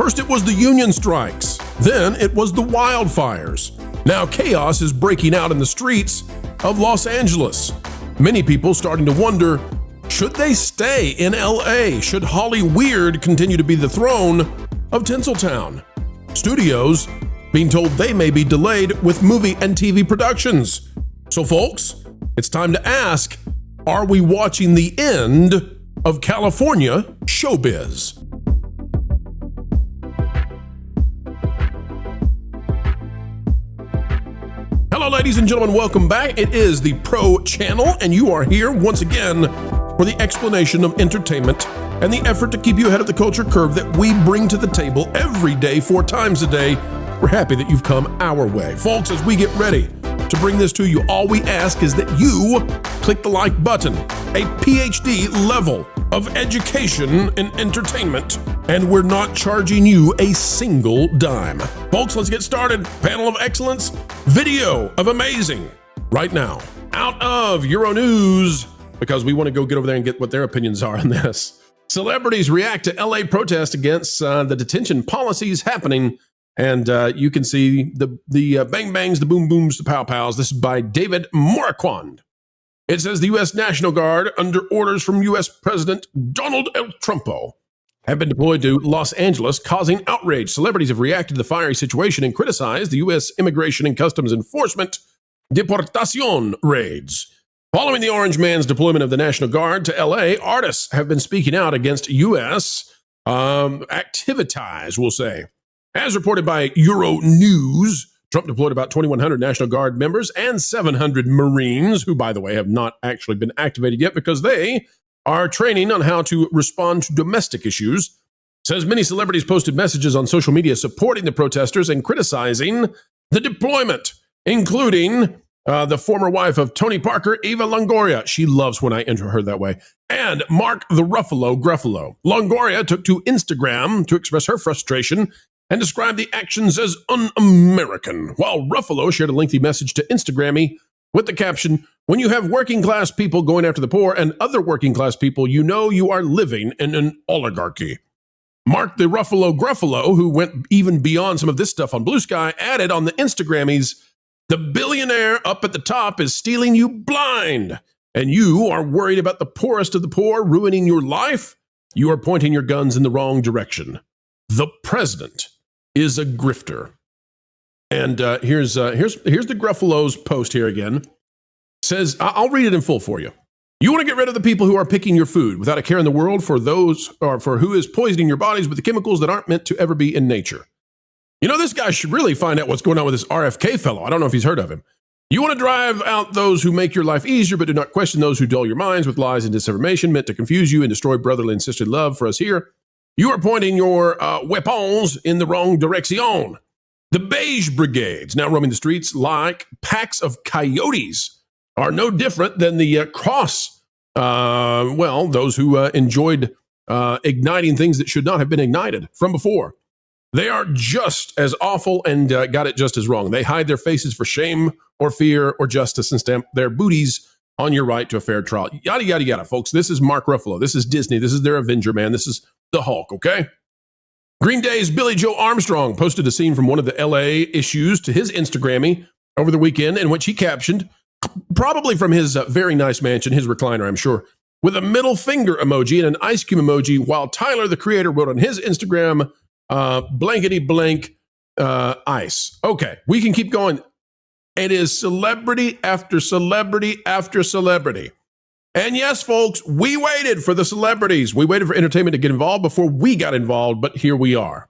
First it was the union strikes, then it was the wildfires. Now chaos is breaking out in the streets of Los Angeles. Many people starting to wonder, should they stay in LA? Should Hollyweird continue to be the throne of Tinseltown? Studios being told they may be delayed with movie and TV productions. So folks, it's time to ask, are we watching the end of California showbiz? Hello, ladies and gentlemen, welcome back. It is the Pro Channel, and you are here once again for the explanation of entertainment and the effort to keep you ahead of the culture curve that we bring to the table every day, 4 times a day. We're happy that you've come our way. Folks, as we get ready to bring this to you, all we ask is that you click the like button. A PhD level of education in entertainment, and we're not charging you a single dime. Folks, let's get started. Panel of excellence, video of amazing right now out of Euro News, because we want to go get over there and get what their opinions are on this. Celebrities react to LA protest against the detention policies happening. And you can see the bang bangs, the boom booms, the pow pows. This is by David Marquand. It says the U.S. National Guard, under orders from U.S. President Donald L. Trumpo, have been deployed to Los Angeles, causing outrage. Celebrities have reacted to the fiery situation and criticized the U.S. Immigration and Customs Enforcement deportación raids. Following the Orange Man's deployment of the National Guard to L.A., artists have been speaking out against U.S. activities, we'll say. As reported by Euro News, Trump deployed about 2,100 National Guard members and 700 Marines, who, by the way, have not actually been activated yet because they are training on how to respond to domestic issues. Says many celebrities posted messages on social media supporting the protesters and criticizing the deployment, including the former wife of Tony Parker, Eva Longoria. She loves when I enter her that way. And Mark the Ruffalo Gruffalo. Longoria took to Instagram to express her frustration and described the actions as un-American, while Ruffalo shared a lengthy message to Instagrammy with the caption, "When you have working class people going after the poor and other working class people, you know you are living in an oligarchy." Mark the Ruffalo Gruffalo, who went even beyond some of this stuff on Blue Sky, added on the Instagrammies, "The billionaire up at the top is stealing you blind, and you are worried about the poorest of the poor ruining your life? You are pointing your guns in the wrong direction. The president is a grifter." And here's the Gruffalo's post here again. Says, I'll read it in full for you. "You want to get rid of the people who are picking your food without a care in the world for those or for who is poisoning your bodies with the chemicals that aren't meant to ever be in nature. You know, this guy should really find out what's going on with this RFK fellow. I don't know if he's heard of him. You want to drive out those who make your life easier, but do not question those who dull your minds with lies and disinformation meant to confuse you and destroy brotherly and sisterly love for us here. You are pointing your weapons in the wrong direction. The beige brigades, now roaming the streets like packs of coyotes, are no different than the those who enjoyed igniting things that should not have been ignited from before. They are just as awful and got it just as wrong. They hide their faces for shame or fear or justice and stamp their booties on your right to a fair trial." Yada, yada, yada, folks. This is Mark Ruffalo. This is Disney. This is their Avenger, man. This is the Hulk, okay? Green Day's Billy Joe Armstrong posted a scene from one of the LA issues to his Instagrammy over the weekend, in which he captioned, probably from his very nice mansion, his recliner, I'm sure, with a middle finger emoji and an ice cube emoji, while Tyler, the creator, wrote on his Instagram, blankety blank ice. Okay, we can keep going. It is celebrity after celebrity after celebrity. And yes, folks, we waited for the celebrities. We waited for entertainment to get involved before we got involved, but here we are.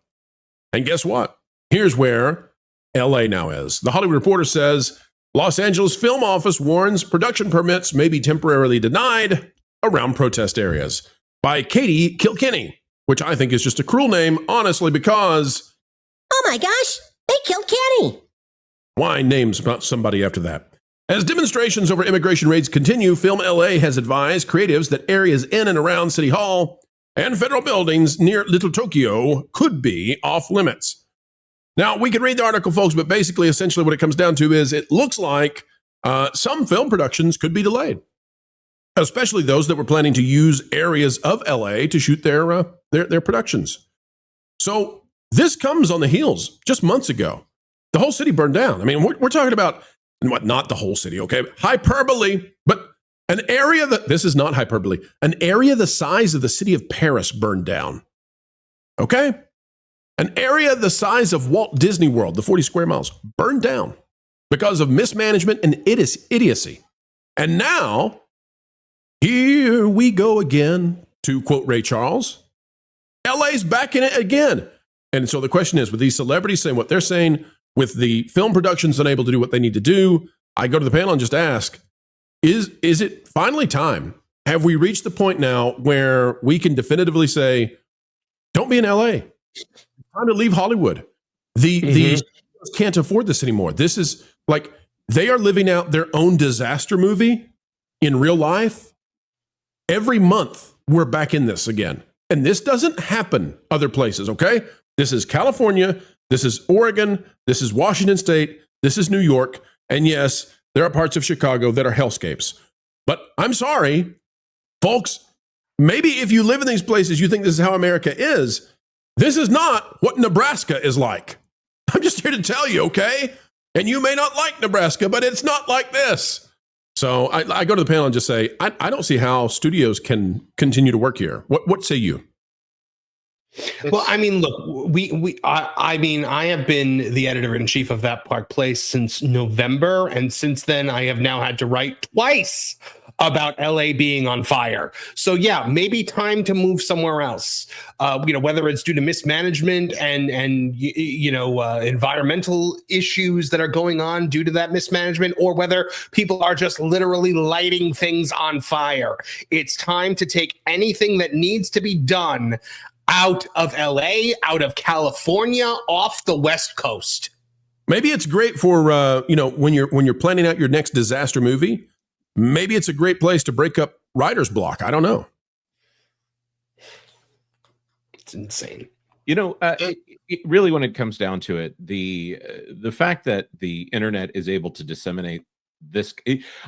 And guess what? Here's where LA now is. The Hollywood Reporter says, Los Angeles Film Office warns production permits may be temporarily denied around protest areas, by Katie Kilkenny, which I think is just a cruel name, honestly, because... Oh my gosh, they killed Kenny. Why name somebody after that? As demonstrations over immigration raids continue, Film LA has advised creatives that areas in and around City Hall and federal buildings near Little Tokyo could be off limits. Now, we can read the article, folks, but basically, essentially what it comes down to is it looks like some film productions could be delayed, especially those that were planning to use areas of LA to shoot their productions. So This comes on the heels just months ago. The whole city burned down. I mean, we're talking about what? Not the whole city, okay? Hyperbole, but an area that this is not hyperbole. An area the size of the city of Paris burned down. Okay? An area the size of Walt Disney World, the 40 square miles, burned down because of mismanagement and idiocy. And now, here we go again, to quote Ray Charles. LA's back in it again. And so the question is, with these celebrities saying what they're saying, with the film productions unable to do what they need to do, I go to the panel and just ask, is it finally time? Have we reached the point now where we can definitively say, don't be in LA. Time to leave Hollywood. These can't afford this anymore. This is like they are living out their own disaster movie in real life. Every month, we're back in this again. And this doesn't happen other places, okay? This is California. This is Oregon. This is Washington State. This is New York. And yes, there are parts of Chicago that are hellscapes. But I'm sorry, folks, maybe if you live in these places, you think this is how America is. This is not what Nebraska is like. I'm just here to tell you, okay? And you may not like Nebraska, but it's not like this. So I go to the panel and just say, I don't see how studios can continue to work here. What say you? Well, I mean, look, I have been the editor-in-chief of That Park Place since November, and since then I have now had to write twice about LA being on fire. So yeah, maybe time to move somewhere else. Whether it's due to mismanagement and environmental issues that are going on due to that mismanagement, or whether people are just literally lighting things on fire. It's time to take anything that needs to be done out of LA, out of California, off the West Coast. Maybe it's great for when you're planning out your next disaster movie. Maybe it's a great place to break up writer's block. I don't know. It's insane. It really, when it comes down to it, the fact that the internet is able to disseminate this,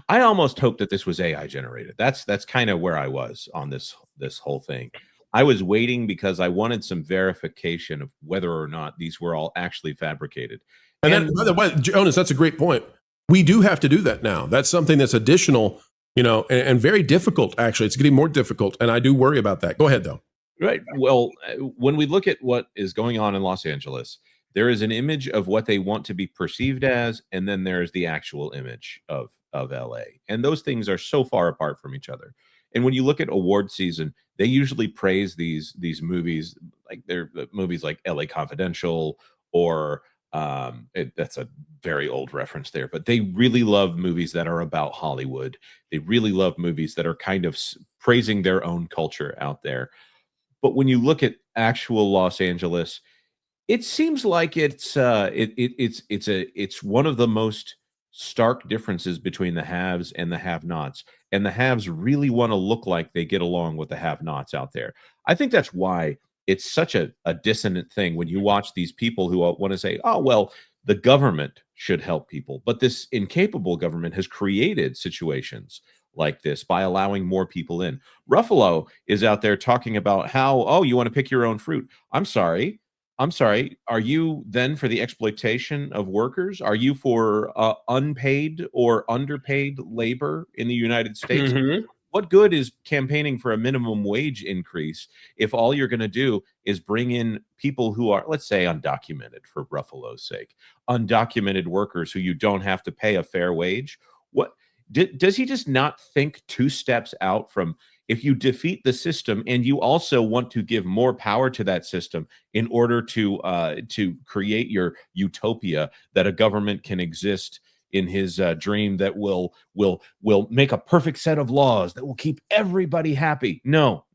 I almost hope that this was AI generated. That's kind of where I was on this whole thing. I was waiting because I wanted some verification of whether or not these were all actually fabricated. And then, by the way, Jonas, that's a great point. We do have to do that now. That's something that's additional, and very difficult, actually. It's getting more difficult, and I do worry about that. Go ahead, though. Right. Well, when we look at what is going on in Los Angeles, there is an image of what they want to be perceived as, and then there's the actual image of LA. And those things are so far apart from each other. And when you look at award season, they usually praise these movies, like they're movies like LA Confidential, or that's a very old reference there, but they really love movies that are about Hollywood. They really love movies that are kind of praising their own culture out there. But when you look at actual Los Angeles, it seems like it's one of the most stark differences between the haves and the have-nots. And the haves really want to look like they get along with the have-nots out there. I think that's why it's such a dissonant thing when you watch these people who want to say, oh, well, the government should help people. But this incapable government has created situations like this by allowing more people in. Ruffalo is out there talking about how, oh, you want to pick your own fruit. I'm sorry. Are you then for the exploitation of workers? Are you for unpaid or underpaid labor in the United States? Mm-hmm. What good is campaigning for a minimum wage increase if all you're going to do is bring in people who are, let's say, undocumented, for Ruffalo's sake, undocumented workers who you don't have to pay a fair wage? What does he just not think two steps out from, if you defeat the system and you also want to give more power to that system in order to create your utopia that a government can exist in his dream that will make a perfect set of laws that will keep everybody happy? No,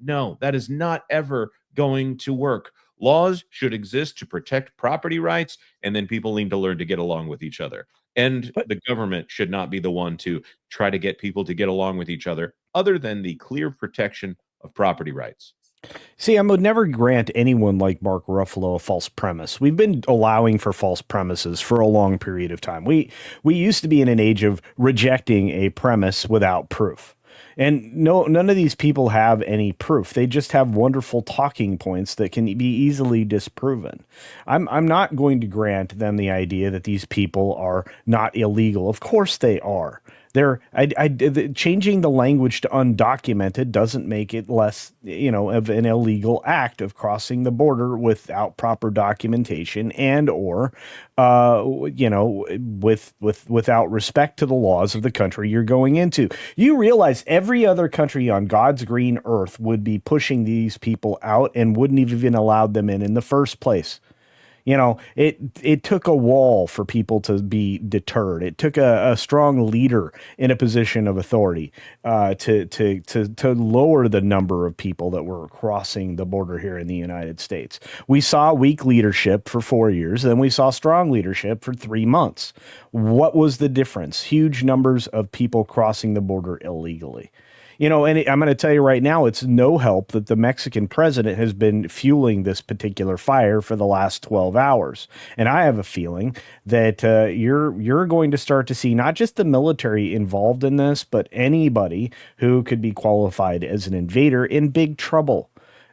that is not ever going to work. Laws should exist to protect property rights, and then people need to learn to get along with each other. And the government should not be the one to try to get people to get along with each other, other than the clear protection of property rights. See, I would never grant anyone like Mark Ruffalo a false premise. We've been allowing for false premises for a long period of time. We used to be in an age of rejecting a premise without proof. And none of these people have any proof. They just have wonderful talking points that can be easily disproven. I'm not going to grant them the idea that these people are not illegal. Of course they are. Changing the language to undocumented doesn't make it less, of an illegal act of crossing the border without proper documentation and or, without respect to the laws of the country you're going into. You realize every other country on God's green earth would be pushing these people out and wouldn't have even allowed them in the first place. It took a wall for people to be deterred. It took a strong leader in a position of authority to lower the number of people that were crossing the border here in the United States. We saw weak leadership for 4 years, then we saw strong leadership for 3 months. What was the difference? Huge numbers of people crossing the border illegally. And I'm going to tell you right now, it's no help that the Mexican president has been fueling this particular fire for the last 12 hours. And I have a feeling that you're going to start to see not just the military involved in this, but anybody who could be qualified as an invader in big trouble.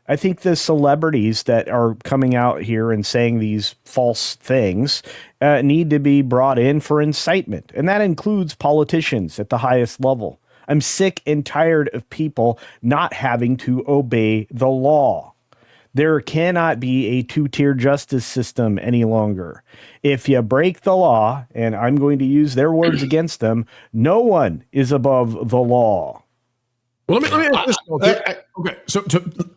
I think the celebrities that are coming out here and saying these false things need to be brought in for incitement. And that includes politicians at the highest level. I'm sick and tired of people not having to obey the law. There cannot be a two-tier justice system any longer. If you break the law, and I'm going to use their words against them, no one is above the law. Well, let me ask this. Okay, so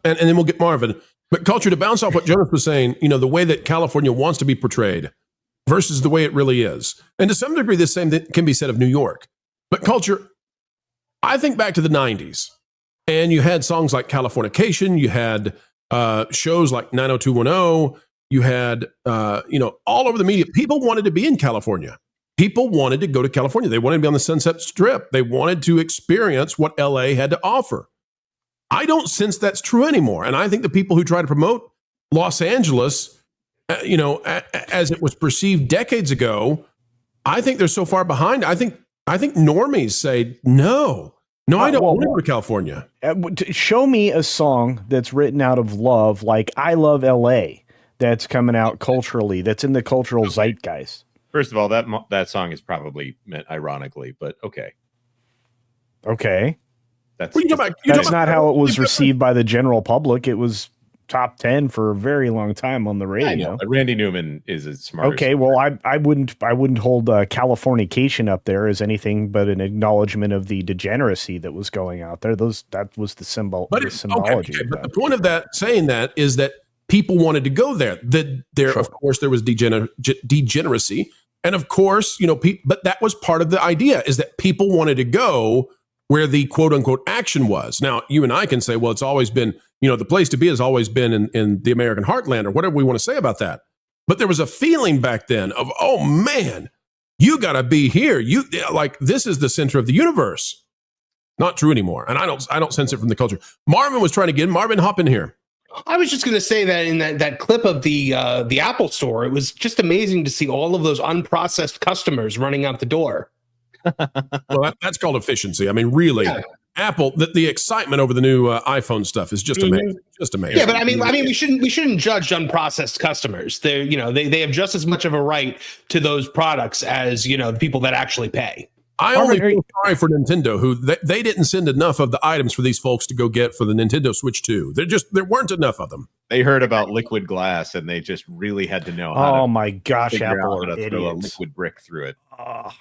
and then we'll get Marvin. But culture, to bounce off what Jonas was saying, the way that California wants to be portrayed versus the way it really is. And to some degree, the same thing can be said of New York. But culture, I think back to the 90s, and you had songs like Californication, you had shows like 90210, you had, all over the media. People wanted to be in California. People wanted to go to California. They wanted to be on the Sunset Strip. They wanted to experience what LA had to offer. I don't sense that's true anymore. And I think the people who try to promote Los Angeles, as it was perceived decades ago, I think they're so far behind. I think normies say, no, I don't want to go to California. Show me a song that's written out of love, like I Love LA, that's coming out culturally, that's in the cultural zeitgeist. First of all, that song is probably meant ironically, but okay. Okay. That's not how it was received by the general public. It was top 10 for a very long time on the radio. Randy Newman is a smart. Okay, well, I wouldn't hold Californication up there as anything but an acknowledgement of the degeneracy that was going out there. That was the symbol. But the symbology. Okay, but the point of saying that is that people wanted to go there. Of course, there was degeneracy, and of course, but that was part of the idea, is that people wanted to go where the quote unquote action was. Now, you and I can say, well, it's always been, the place to be has always been in the American heartland, or whatever we want to say about that. But there was a feeling back then of, oh man, you got to be here. This is the center of the universe. Not true anymore. And I don't sense it from the culture. Marvin was trying to get in. Marvin, hop in here. I was just going to say that in that clip of the Apple store, it was just amazing to see all of those unprocessed customers running out the door. Well, that's called efficiency. I mean, really, yeah. Apple, the excitement over the new iPhone stuff is just amazing. Just amazing. Yeah, but I mean, we shouldn't judge unprocessed customers. They have just as much of a right to those products as the people that actually pay. I only feel sorry for Nintendo, who they didn't send enough of the items for these folks to go get for the Nintendo Switch 2. There weren't enough of them. They heard about liquid glass, and they just really had to know how. Oh my gosh, Apple to throw a liquid brick through it. Oh.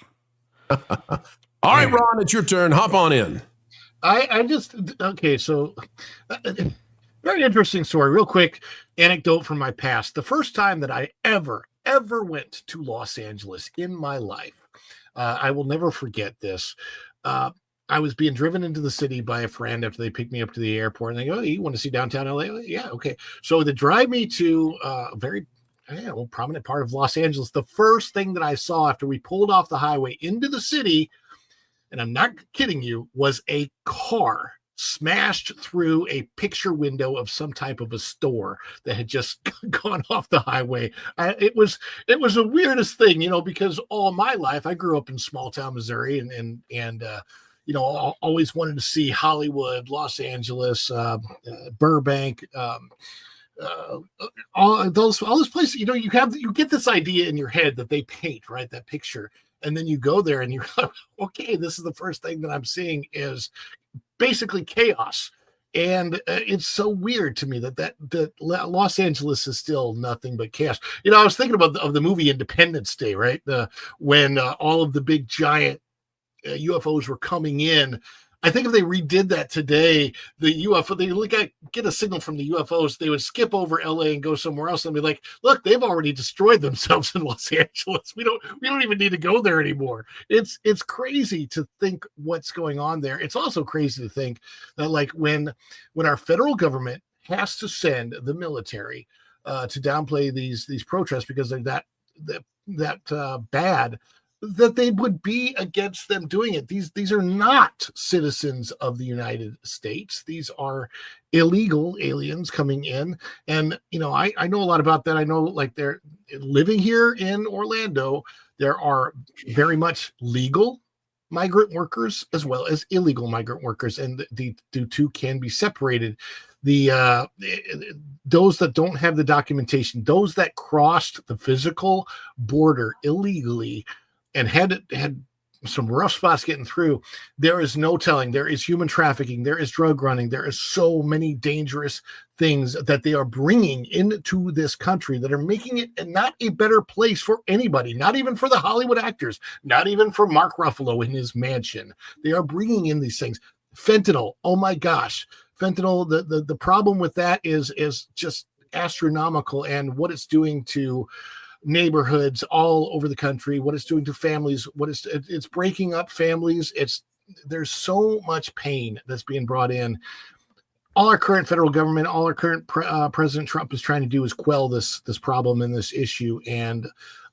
All right, Ron, it's your turn. Hop on in. So very interesting story. Real quick anecdote from my past. The first time that I ever went to Los Angeles in my life, I will never forget this. I was being driven into the city by a friend after they picked me up to the airport, and they go, "Oh, you want to see downtown LA?" Yeah, okay. So they drive me to a very prominent part of Los Angeles. The first thing that I saw after we pulled off the highway into the city, and I'm not kidding you, was a car smashed through a picture window of some type of a store that had just gone off the highway. It was the weirdest thing, because all my life I grew up in small town Missouri, and always wanted to see Hollywood, Los Angeles, Burbank, all those places. You get this idea in your head that they paint, right? That picture, and then you go there and you're like, okay, this is the first thing that I'm seeing is basically chaos. And it's so weird to me that Los Angeles is still nothing but chaos. I was thinking about the movie Independence Day, right? When all of the big giant UFOs were coming in. I think if they redid that today, the UFO, they get a signal from the UFOs, they would skip over LA and go somewhere else and be like, look, they've already destroyed themselves in Los Angeles. We don't even need to go there anymore. It's crazy to think what's going on there. It's also crazy to think that like when our federal government has to send the military to downplay these protests because they're that bad, that they would be against them doing it. These are not citizens of the United States. These are illegal aliens coming in. And, I know a lot about that. I know like they're living here in Orlando. There are very much legal migrant workers as well as illegal migrant workers. And the two can be separated. Those that don't have the documentation, those that crossed the physical border illegally, and had some rough spots getting through, there is no telling. There is human trafficking. There is drug running. There is so many dangerous things that they are bringing into this country that are making it not a better place for anybody, not even for the Hollywood actors, not even for Mark Ruffalo in his mansion. They are bringing in these things. Fentanyl, oh my gosh. Fentanyl, the problem with that is just astronomical, and what it's doing to neighborhoods all over the country, what it's doing to families, it's breaking up families. There's so much pain that's being brought in. All our current federal government, all our current President Trump is trying to do is quell this problem and this issue, and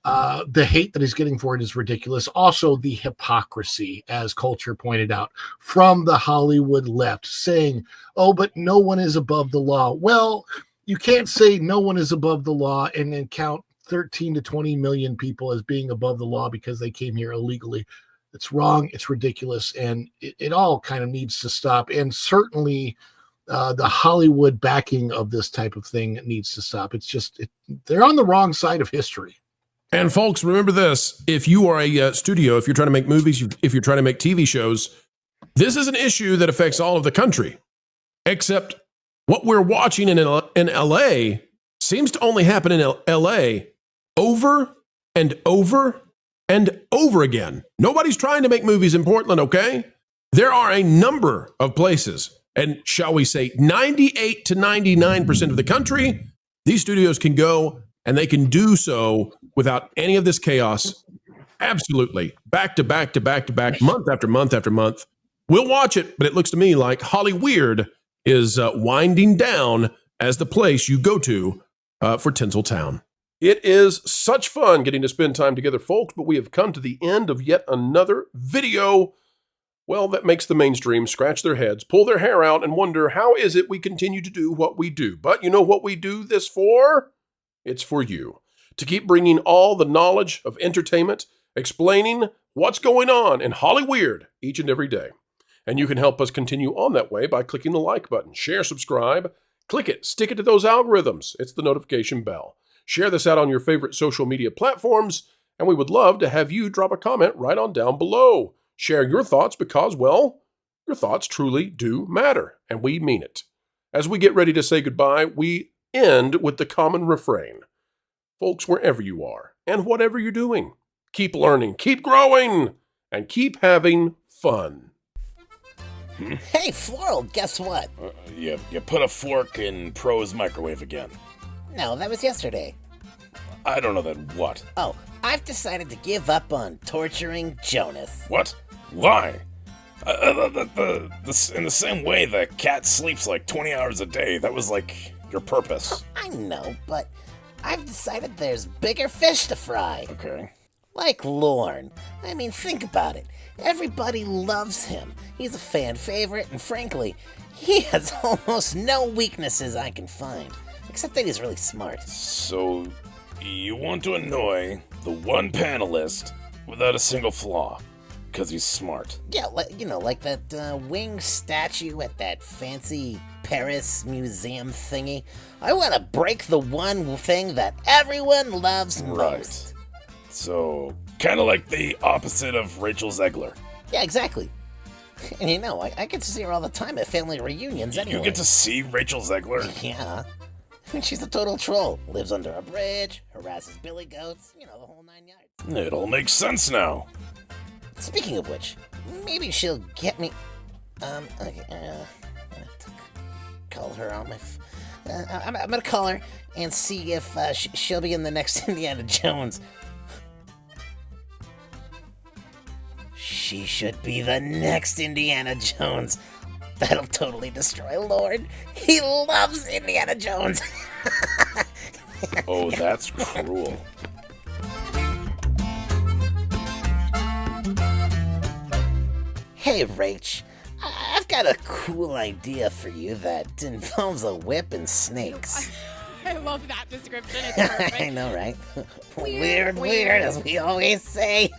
the hate that he's getting for it is ridiculous. Also, the hypocrisy, as Culture pointed out, from the Hollywood left, saying, oh, but no one is above the law. Well, you can't say no one is above the law and then count 13 to 20 million people as being above the law because they came here illegally. It's wrong. It's ridiculous. And it all kind of needs to stop. And certainly the Hollywood backing of this type of thing needs to stop. It's just, they're on the wrong side of history. And folks, remember this. If you are a studio, if you're trying to make movies, if you're trying to make TV shows, this is an issue that affects all of the country. Except what we're watching in LA seems to only happen in LA over and over and over again. Nobody's trying to make movies in Portland, okay? There are a number of places, and shall we say 98 to 99% of the country, these studios can go and they can do so without any of this chaos. Absolutely. Back to back to back to back, month after month after month. We'll watch it, but it looks to me like Hollyweird is winding down as the place you go to for Tinseltown. It is such fun getting to spend time together, folks, but we have come to the end of yet another video, well, that makes the mainstream scratch their heads, pull their hair out, and wonder, how is it we continue to do what we do? But you know what we do this for? It's for you. To keep bringing all the knowledge of entertainment, explaining what's going on in Hollyweird each and every day. And you can help us continue on that way by clicking the like button, share, subscribe, click it, stick it to those algorithms. It's the notification bell. Share this out on your favorite social media platforms, and we would love to have you drop a comment right on down below. Share your thoughts because, well, your thoughts truly do matter, and we mean it. As we get ready to say goodbye, we end with the common refrain. Folks, wherever you are and whatever you're doing, keep learning, keep growing, and keep having fun. Hey, Floral, guess what? You put a fork in Pro's microwave again. No, that was yesterday. I don't know that what. Oh, I've decided to give up on torturing Jonas. What? Why? In the same way the cat sleeps like 20 hours a day, that was like your purpose. I know, but I've decided there's bigger fish to fry. Okay. Like Lorne. I mean, think about it. Everybody loves him. He's a fan favorite, and frankly, he has almost no weaknesses I can find. Except that he's really smart. So, you want to annoy the one panelist without a single flaw. because he's smart. Yeah, like that winged statue at that fancy Paris museum thingy. I want to break the one thing that everyone loves most. So, kind of like the opposite of Rachel Zegler. Yeah, exactly. And I get to see her all the time at family reunions anyway. You get to see Rachel Zegler? Yeah. She's a total troll. Lives under a bridge, harasses billy goats, the whole 9 yards. It all makes sense now. Speaking of which, maybe she'll get me... Okay, I'm gonna call her on my... I'm gonna call her and see if she'll be in the next Indiana Jones. She should be the next Indiana Jones. That'll totally destroy Lord. He loves Indiana Jones. Oh, that's cruel. Hey, Rach. I've got a cool idea for you that involves a whip and snakes. I love that description. It's perfect. I know, right? Weird, as we always say.